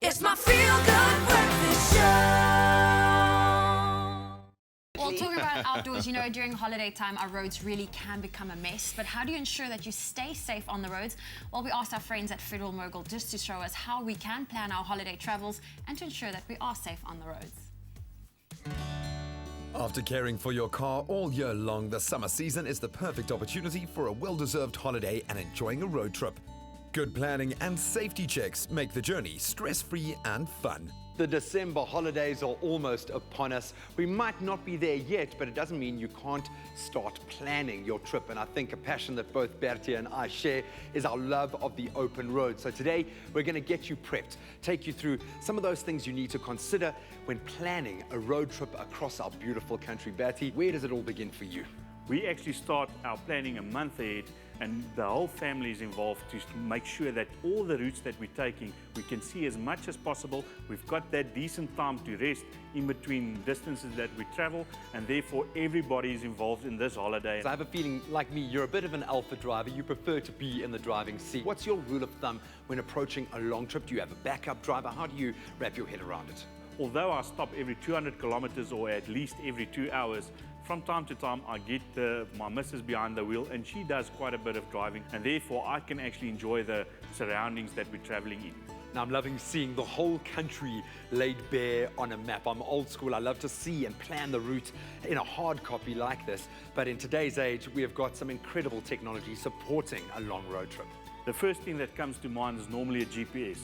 It's my feel-good breakfast show. Well, talking about outdoors, during holiday time, our roads really can become a mess. But how do you ensure that you stay safe on the roads? Well, we asked our friends at Federal Mogul just to show us how we can plan our holiday travels and to ensure that we are safe on the roads. After caring for your car all year long, the summer season is the perfect opportunity for a well-deserved holiday and enjoying a road trip. Good planning and safety checks make the journey stress-free and fun. The December holidays are almost upon us. We might not be there yet, but it doesn't mean you can't start planning your trip. And I think a passion that both Bertie and I share is our love of the open road. So today, we're going to get you prepped, take you through some of those things you need to consider when planning a road trip across our beautiful country. Bertie, where does it all begin for you? We actually start our planning a month ahead, and the whole family is involved to make sure that all the routes that we're taking, we can see as much as possible. We've got that decent time to rest in between distances that we travel, and therefore everybody is involved in this holiday. So I have a feeling, like me, you're a bit of an alpha driver. You prefer to be in the driving seat. What's your rule of thumb when approaching a long trip? Do you have a backup driver? How do you wrap your head around it? Although I stop every 200 kilometers or at least every 2 hours, from time to time I get my missus behind the wheel, and she does quite a bit of driving, and therefore I can actually enjoy the surroundings that we're traveling in. Now, I'm loving seeing the whole country laid bare on a map. I'm old school. I love to see and plan the route in a hard copy like this. But in today's age, we have got some incredible technology supporting a long road trip. The first thing that comes to mind is normally a GPS,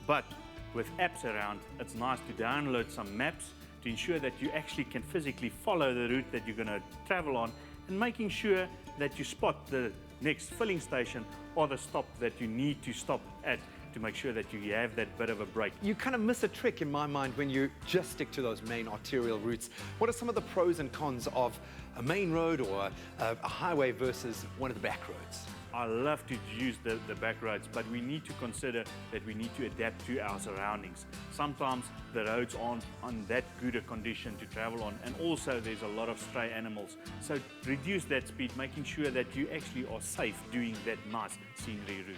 but with apps around, it's nice to download some maps to ensure that you actually can physically follow the route that you're going to travel on, and making sure that you spot the next filling station or the stop that you need to stop at to make sure that you have that bit of a break. You kind of miss a trick in my mind when you just stick to those main arterial routes. What are some of the pros and cons of a main road or a highway versus one of the back roads? I love to use the back roads, but we need to consider that we need to adapt to our surroundings. Sometimes the roads aren't on that good a condition to travel on, and also there's a lot of stray animals. So reduce that speed, making sure that you actually are safe doing that nice scenery route.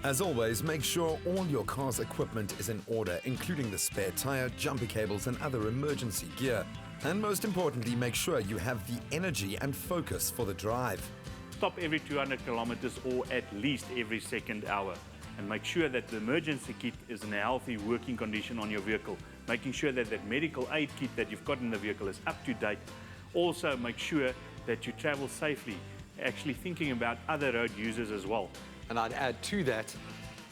As always, make sure all your car's equipment is in order, including the spare tire, jumper cables and other emergency gear. And most importantly, make sure you have the energy and focus for the drive. Stop every 200 kilometers or at least every second hour, and make sure that the emergency kit is in a healthy working condition on your vehicle, making sure that that medical aid kit that you've got in the vehicle is up to date. Also make sure that you travel safely, actually thinking about other road users as well. And I'd add to that,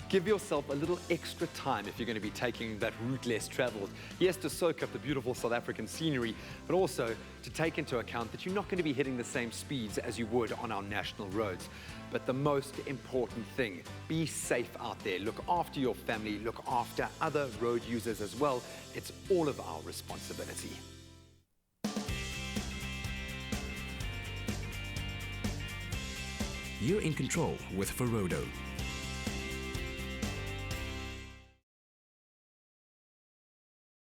give yourself a little extra time if you're going to be taking that route less traveled. Yes, to soak up the beautiful South African scenery, but also to take into account that you're not going to be hitting the same speeds as you would on our national roads. But the most important thing, be safe out there. Look after your family, look after other road users as well. It's all of our responsibility. You're in control with Ferodo.